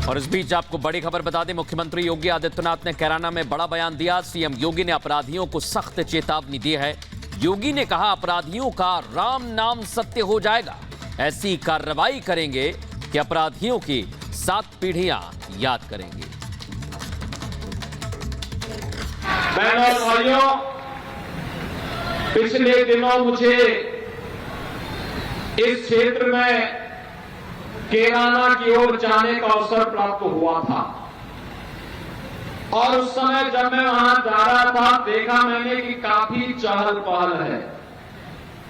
और इस बीच आपको बड़ी खबर बता दें, मुख्यमंत्री योगी आदित्यनाथ ने कैराना में बड़ा बयान दिया। सीएम योगी ने अपराधियों को सख्त चेतावनी दी है। योगी ने कहा, अपराधियों का राम नाम सत्य हो जाएगा। ऐसी कार्रवाई करेंगे कि अपराधियों की 7 पीढ़ियां याद करेंगे। बहनों और भाइयों, पिछले दिनों मुझे इस क्षेत्र में कैराना की ओर जाने का अवसर प्राप्त हुआ था और उस समय जब मैं वहां जा रहा था, देखा मैंने कि काफी चहल पहल है।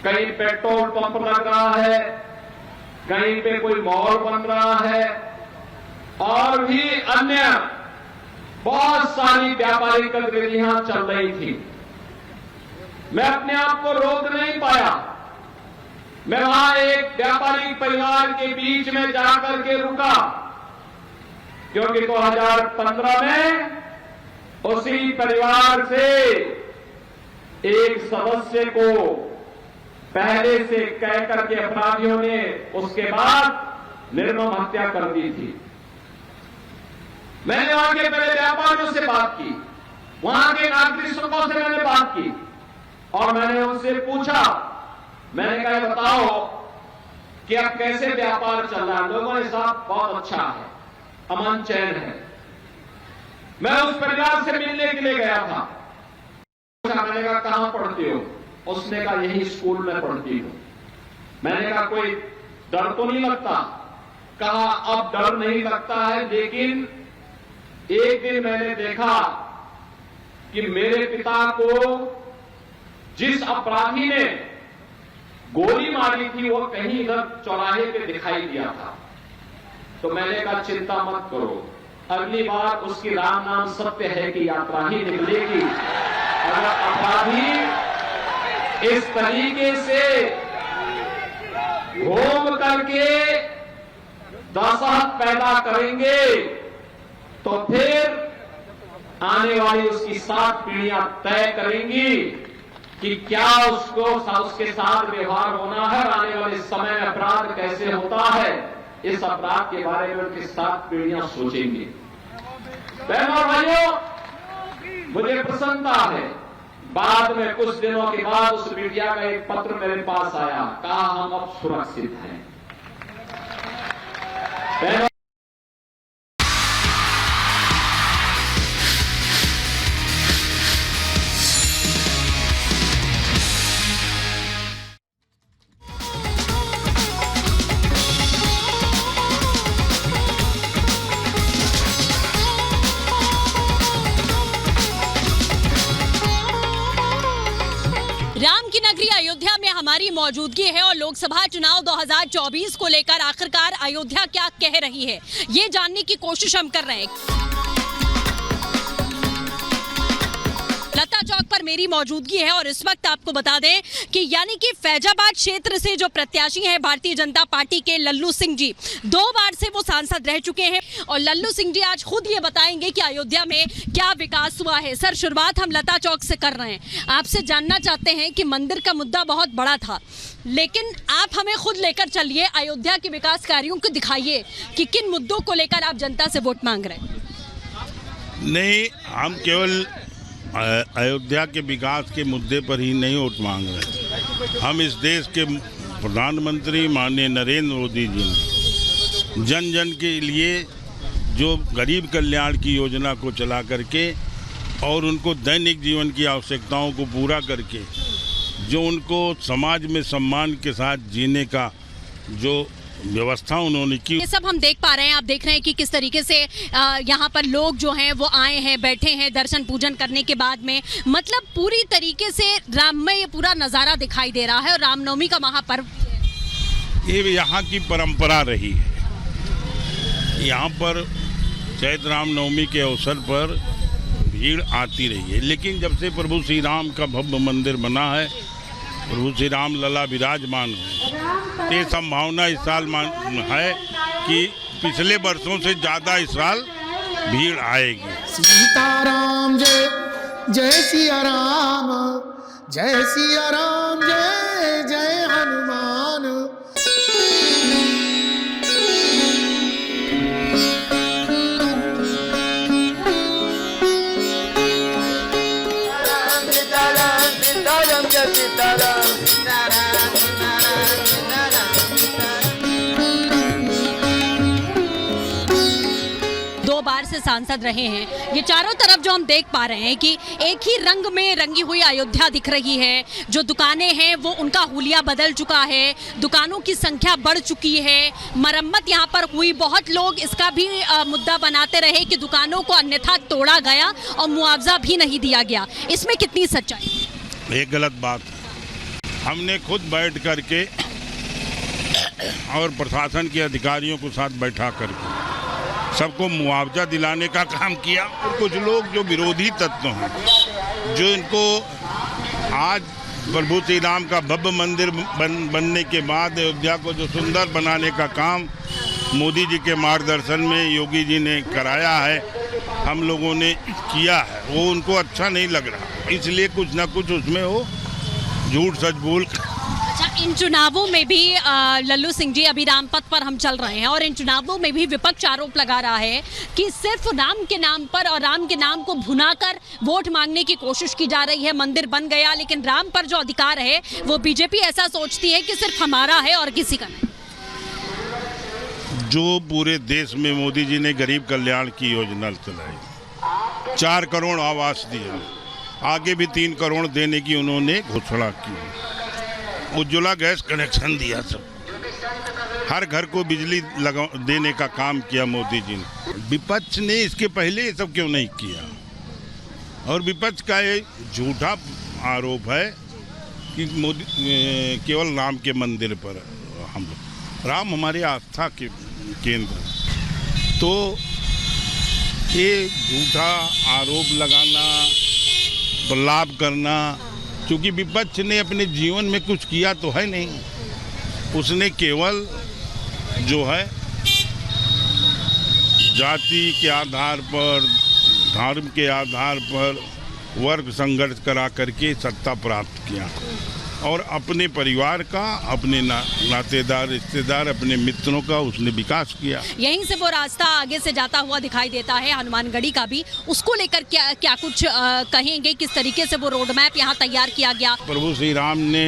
कहीं पेट्रोल पंप लग रहा है, कहीं पे कोई मॉल बन रहा है और भी अन्य बहुत सारी व्यापारिक गतिविधियां चल रही थी। मैं अपने आप को रोक नहीं पाया। मैं वहां एक व्यापारिक परिवार के बीच में जाकर के रुका, क्योंकि 2015 में उसी परिवार से एक सदस्य को पहले से कह करके अपराधियों ने उसके बाद निर्मम हत्या कर दी थी। मैंने वहां के पहले व्यापारियों से बात की, वहां के नागरिकों से मैंने बात की और मैंने उनसे पूछा, मैंने कहा बताओ कि अब कैसे व्यापार चल रहा है। लोगों ने साथ बहुत अच्छा है, अमन चैन है। मैं उस परिवार से मिलने के लिए गया था। मैंने कहा कहां पढ़ते हो? उसने कहा यही स्कूल में पढ़ती हूं। मैंने कहा कोई डर तो नहीं लगता? कहा अब डर नहीं लगता है, लेकिन एक दिन मैंने देखा कि मेरे पिता को जिस अपराधी ने गोली मारी थी वो कहीं इधर चौराहे पे दिखाई दिया था। तो मैंने कहा चिंता मत करो, अगली बार उसकी राम नाम सत्य है कि यात्रा ही निकलेगी। अगर अपराधी इस तरीके से घूम करके दहशत पैदा करेंगे तो फिर आने वाली उसकी 7 पीढ़ियां तय करेंगी कि क्या उसके साथ व्यवहार होना है। आने वाले समय में अपराध कैसे होता है, इस अपराध के बारे में उनकी 7 पीढ़ियां सोचेंगे। बहनों और भाइयों, मुझे प्रसन्नता है, बाद में कुछ दिनों के बाद उस मीडिया का एक पत्र मेरे पास आया, कहा हम अब सुरक्षित हैं। राम की नगरी अयोध्या में हमारी मौजूदगी है और लोकसभा चुनाव 2024 को लेकर आखिरकार अयोध्या क्या कह रही है, ये जानने की कोशिश हम कर रहे हैं। लता चौक पर मेरी मौजूदगी है और इस वक्त आपको बता दें कि यानी कि फैजाबाद क्षेत्र से जो प्रत्याशी हैं भारतीय जनता पार्टी के लल्लू सिंह जी, 2 बार से वो सांसद रह चुके हैं और लल्लू सिंह जी आज खुद ये बताएंगे कि अयोध्या में क्या विकास हुआ है। सर, शुरुआत हम लता चौक से कर रहे हैं। आपसे जानना चाहते हैं कि मंदिर का मुद्दा बहुत बड़ा था, लेकिन आप हमें खुद लेकर चलिए, अयोध्या के विकास कार्यों को दिखाइए कि किन मुद्दों को लेकर आप जनता से वोट मांग रहे हैं। नहीं, हम केवल अयोध्या के विकास के मुद्दे पर ही नहीं वोट मांग रहे। हम इस देश के प्रधानमंत्री माननीय नरेंद्र मोदी जी ने जन जन के लिए जो गरीब कल्याण की योजना को चला करके और उनको दैनिक जीवन की आवश्यकताओं को पूरा करके जो उनको समाज में सम्मान के साथ जीने का जो व्यवस्था उन्होंने की, ये सब हम देख पा रहे हैं। आप देख रहे हैं कि किस तरीके से यहाँ पर लोग जो हैं वो आए हैं, बैठे हैं दर्शन पूजन करने के बाद में, मतलब पूरी तरीके से राम में ये पूरा नज़ारा दिखाई दे रहा है और रामनवमी का महापर्व ये यहाँ की परंपरा रही है। यहाँ पर चैत्र रामनवमी के अवसर पर भीड़ आती रही है, लेकिन जब से प्रभु श्री राम का भव्य मंदिर बना है, प्रभु श्री राम लला विराजमान है, ये संभावना इस साल है कि पिछले वर्षों से ज़्यादा इस साल भीड़ आएगी। सीताराम जय जय सिया राम, जय सिया राम, जय जय हनुमान। से सांसद रहे हैं। ये चारों तरफ जो हम देख पा रहे हैं कि एक ही रंग में रंगी हुई अयोध्या दिख रही है। जो दुकानें हैं वो उनका हुलिया बदल चुका है, दुकानों की संख्या बढ़ चुकी है, मरम्मत यहाँ पर हुई। बहुत लोग इसका भी मुद्दा बनाते रहे कि दुकानों को अन्यथा तोड़ा गया और मुआवजा भी नहीं दिया गया। इसमें कितनी सच्चाई? एक गलत बात है। हमने खुद बैठ करके और प्रशासन के अधिकारियों को साथ बैठा करके सबको मुआवजा दिलाने का काम किया। और कुछ लोग जो विरोधी तत्व हैं, जो इनको आज प्रभु श्री राम का भव्य मंदिर बनने के बाद अयोध्या को जो सुंदर बनाने का काम मोदी जी के मार्गदर्शन में योगी जी ने कराया है, हम लोगों ने किया है, वो उनको अच्छा नहीं लग रहा। इसलिए कुछ ना कुछ उसमें वो झूठ सच बोल। अच्छा, इन चुनावों में भी लल्लू सिंह जी, अभी रामपथ पर हम चल रहे हैं और इन चुनावों में भी विपक्ष आरोप लगा रहा है कि सिर्फ राम के नाम पर और राम के नाम को भुनाकर वोट मांगने की कोशिश की जा रही है। मंदिर बन गया लेकिन राम पर जो अधिकार है वो बीजेपी ऐसा सोचती है कि सिर्फ हमारा है और किसी का नहीं। जो पूरे देश में मोदी जी ने गरीब कल्याण की योजना चलाई, 4 करोड़ आवास दिए, आगे भी 3 करोड़ देने की उन्होंने घोषणा की, उज्ज्वला गैस कनेक्शन दिया, सब हर घर को बिजली देने का काम किया मोदी जी ने। विपक्ष ने इसके पहले ये सब क्यों नहीं किया? और विपक्ष का ये झूठा आरोप है कि मोदी केवल राम के मंदिर पर हम लोग, राम हमारी आस्था के केंद्र, तो ये झूठा आरोप लगाना, बदलाव करना, क्योंकि विपक्ष ने अपने जीवन में कुछ किया तो है नहीं। उसने केवल जो है जाति के आधार पर, धर्म के आधार पर वर्ग संघर्ष करा करके सत्ता प्राप्त किया और अपने परिवार का, अपने नातेदार, रिश्तेदार, अपने मित्रों का उसने विकास किया। यहीं से वो रास्ता आगे से जाता हुआ दिखाई देता है हनुमानगढ़ी का भी। उसको लेकर क्या कुछ कहेंगे? किस तरीके से वो रोड मैप यहाँ तैयार किया गया? प्रभु श्री राम ने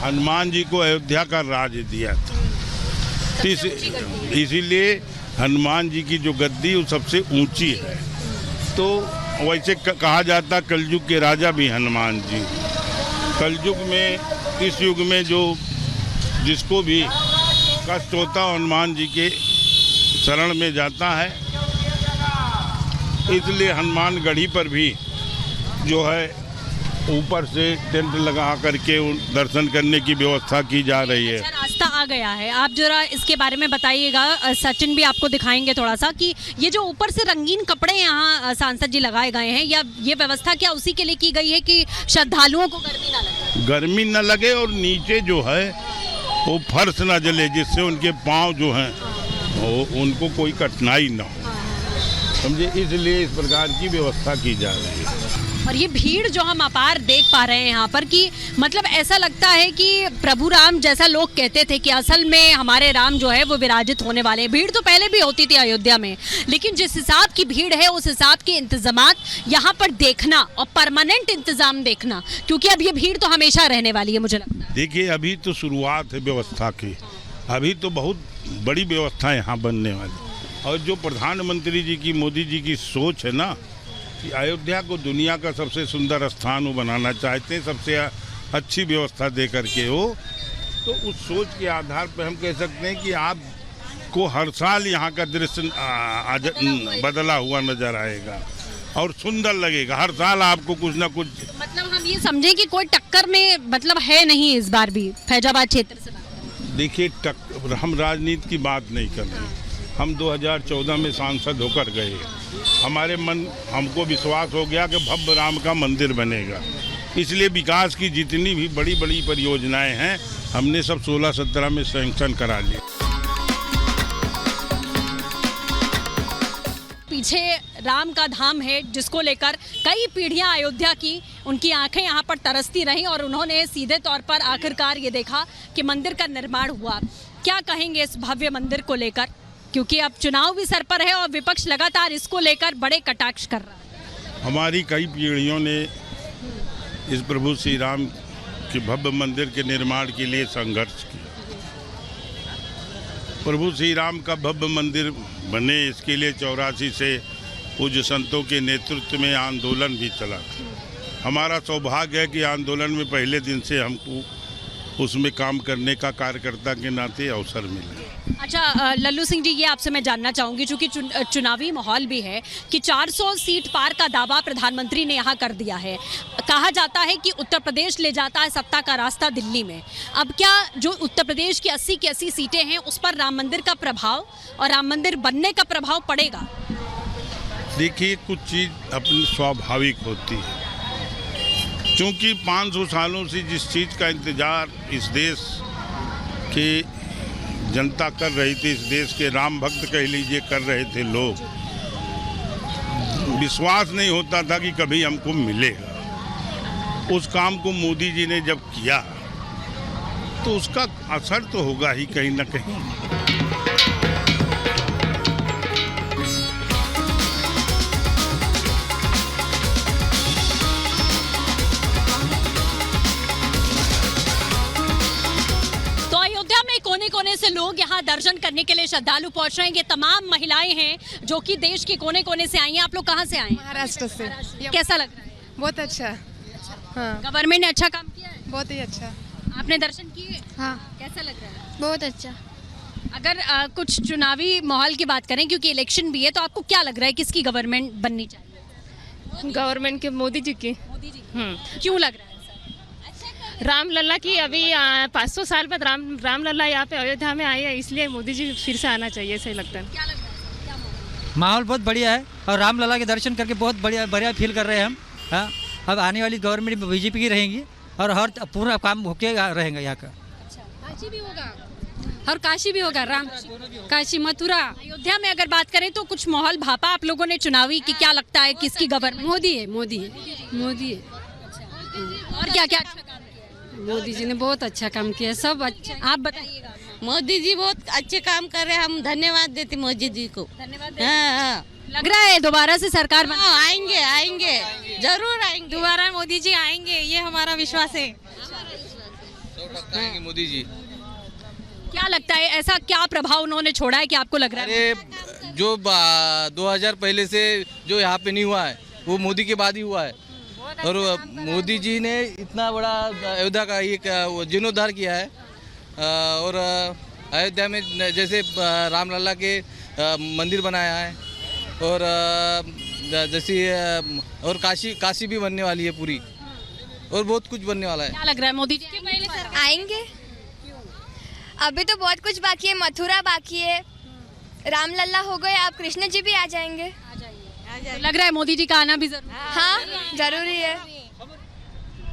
हनुमान जी को अयोध्या का राज दिया था, इसीलिए हनुमान जी की जो गद्दी वो सबसे ऊंची है। तो वैसे कहा जाता कलयुग के राजा भी हनुमान जी। कलयुग में, इस युग में जो जिसको भी कष्ट होता हनुमान जी के शरण में जाता है, इसलिए हनुमानगढ़ी पर भी जो है ऊपर से टेंट लगा करके दर्शन करने की व्यवस्था की जा रही है। अच्छा, रास्ता आ गया है। आप जरा इसके बारे में बताइएगा। सचिन भी आपको दिखाएंगे थोड़ा सा कि ये जो ऊपर से रंगीन कपड़े यहाँ सांसद जी लगाए गए हैं, या ये व्यवस्था क्या उसी के लिए की गई है कि श्रद्धालुओं को गर्मी ना लगे? गर्मी न लगे और नीचे जो है वो फर्श ना जले, जिससे उनके पाँव जो हैं वो उनको कोई कठिनाई ना हो, समझे, इसलिए इस प्रकार की व्यवस्था की जा रही है। और ये भीड़ जो हम अपार देख पा रहे हैं यहाँ पर, कि मतलब ऐसा लगता है कि प्रभु राम, जैसा लोग कहते थे कि असल में हमारे राम जो है वो विराजित होने वाले हैं। भीड़ तो पहले भी होती थी अयोध्या में, लेकिन जिस हिसाब की भीड़ है उस हिसाब के इंतजामात यहाँ पर देखना और परमानेंट इंतजाम देखना, क्योंकि अब ये भीड़ तो हमेशा रहने वाली है मुझे लगता है। देखिए, अभी तो शुरुआत है व्यवस्था की, अभी तो बहुत बड़ी व्यवस्था यहाँ बनने वाली। और जो प्रधानमंत्री जी की, मोदी जी की सोच है ना कि अयोध्या को दुनिया का सबसे सुंदर स्थान वो बनाना चाहते हैं, सबसे अच्छी व्यवस्था दे करके हो, तो उस सोच के आधार पर हम कह सकते हैं कि आपको हर साल यहाँ का दृश्य बदला हुआ नजर आएगा और सुंदर लगेगा। हर साल आपको कुछ ना कुछ, मतलब हम ये समझे कि कोई टक्कर में मतलब है नहीं इस बार भी फैजाबाद क्षेत्र से। देखिए, हम राजनीति की बात नहीं कर रहे हैं। हम 2014 में सांसद होकर गए, हमको विश्वास हो गया कि भव्य राम का मंदिर बनेगा, इसलिए विकास की जितनी भी बड़ी बड़ी परियोजनाएं हैं हमने सब 16-17 में सैंक्शन करा ली। पीछे राम का धाम है जिसको लेकर कई पीढ़ियां अयोध्या की, उनकी आंखें यहाँ पर तरसती रहीं और उन्होंने सीधे तौर पर आखिरकार ये देखा कि मंदिर का निर्माण हुआ। क्या कहेंगे इस भव्य मंदिर को लेकर, क्योंकि अब चुनाव भी सर पर है और विपक्ष लगातार इसको लेकर बड़े कटाक्ष कर रहा है। हमारी कई पीढ़ियों ने इस प्रभु श्री राम के भव्य मंदिर के निर्माण के लिए संघर्ष किया। प्रभु श्री राम का भव्य मंदिर बने, इसके लिए 84 से पूज्य संतों के नेतृत्व में आंदोलन भी चला था। हमारा सौभाग्य है कि आंदोलन में पहले दिन से हमको उसमें काम करने का कार्यकर्ता के नाते अवसर मिला। अच्छा लल्लू सिंह जी, ये आपसे मैं जानना चाहूँगी, चूँकि चुनावी माहौल भी है कि 400 सीट पार का दावा प्रधानमंत्री ने यहाँ कर दिया है। कहा जाता है कि उत्तर प्रदेश ले जाता है सत्ता का रास्ता दिल्ली में। अब क्या जो उत्तर प्रदेश की 80 की 80 सीटें हैं उस पर राम मंदिर का प्रभाव और राम मंदिर बनने का प्रभाव पड़ेगा? देखिए, कुछ चीज़ अपनी स्वाभाविक होती है। क्योंकि 500 सालों से जिस चीज़ का इंतजार इस देश के जनता कर रही थी, इस देश के राम भक्त कह लीजिए कर रहे थे लोग, विश्वास नहीं होता था कि कभी हमको मिलेगा। उस काम को मोदी जी ने जब किया तो उसका असर तो होगा ही कहीं ना कहीं। कोने कोने से लोग यहाँ दर्शन करने के लिए श्रद्धालु पहुँच रहे हैं। ये तमाम महिलाएं हैं जो कि देश के कोने कोने से आई हैं। आप लोग कहाँ से आए हैं? महाराष्ट्र से। कैसा लग रहा है? बहुत अच्छा। हाँ, गवर्नमेंट ने अच्छा काम किया है? बहुत ही अच्छा। आपने दर्शन किए? हाँ, कैसा लग रहा है? बहुत अच्छा। अगर कुछ चुनावी माहौल की बात करें, क्योंकि इलेक्शन भी है, तो आपको क्या लग रहा है किसकी गवर्नमेंट बननी चाहिए? गवर्नमेंट के मोदी जी की। मोदी जी क्यों लग रहा है? राम लल्ला की अभी 500 साल बाद राम लल्ला यहाँ पे अयोध्या में आए हैं, इसलिए मोदी जी फिर से आना चाहिए, सही लगता है। क्या लग रहा है? क्या माहौल बहुत बढ़िया है और राम लला के दर्शन करके बहुत बढ़िया फील कर रहे हैं हम। हाँ, अब आने वाली गवर्नमेंट बीजेपी की रहेंगी और हर पूरा काम होके रहेगा यहाँ का। काशी भी होगा और काशी भी होगा, राम काशी मथुरा। अयोध्या में अगर बात करें तो कुछ माहौल भापा आप लोगों ने चुनावी की, क्या लगता है किसकी गवर्नमेंट? मोदी है, मोदी है, मोदी है। और क्या क्या? मोदी जी ने बहुत अच्छा काम किया, सब अच्छा। आप बताइएगा। मोदी जी बहुत अच्छे काम कर रहे हैं, हम धन्यवाद देते मोदी जी को। धन्यवाद। हाँ, लग रहा है दोबारा से सरकार बना? आएंगे आएंगे, जरूर आएंगे। दोबारा मोदी जी आएंगे, ये हमारा विश्वास है। मोदी जी क्या लगता है ऐसा क्या प्रभाव उन्होंने छोड़ा है कि आपको लग रहा है? अरे जो 2000 पहले से जो यहाँ पे नहीं हुआ है वो मोदी के बाद ही हुआ है। और मोदी जी ने इतना बड़ा अयोध्या का एक जीर्णोद्धार किया है। और अयोध्या में जैसे रामलला के मंदिर बनाया है और जैसे और काशी भी बनने वाली है पूरी, और बहुत कुछ बनने वाला है। क्या लग रहा है मोदी जी आएंगे? अभी तो बहुत कुछ बाकी है, मथुरा बाकी है, रामलला हो गए, आप कृष्ण जी भी आ जाएंगे। लग रहा है मोदी जी का आना भी जरूरी? हाँ, जरूरी है।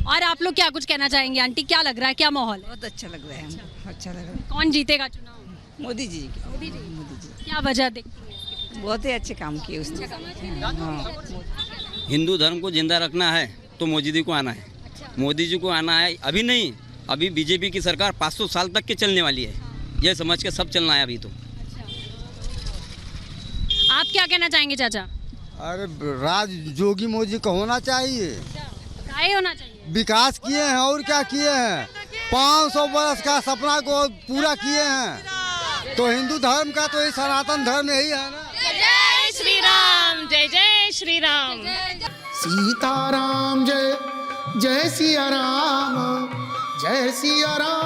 और आप लोग क्या कुछ कहना चाहेंगे आंटी, क्या लग रहा है, क्या माहौल है? बहुत अच्छा लग रहा है, अच्छा लग रहा है। कौन जीतेगा चुनाव? मोदी जी। मोदी जी। क्या वजह देखती है? बहुत ही अच्छे काम किए उसने। हिंदू धर्म को जिंदा रखना है तो मोदी जी को आना है। मोदी जी को आना है, अभी नहीं, अभी बीजेपी की सरकार 500 साल तक के चलने वाली है, ये समझ के सब चलना है अभी तो। आप क्या कहना चाहेंगे चाचा? अरे राज जोगी मोदी को होना चाहिए। काहे होना चाहिए? विकास किए हैं और क्या किए हैं, 500 वर्ष का सपना को पूरा किए हैं। तो हिंदू धर्म का तो ये सनातन धर्म यही है ना। जय श्री राम, जय जय श्री राम। सीताराम जय जय सिया राम, जय सिया राम।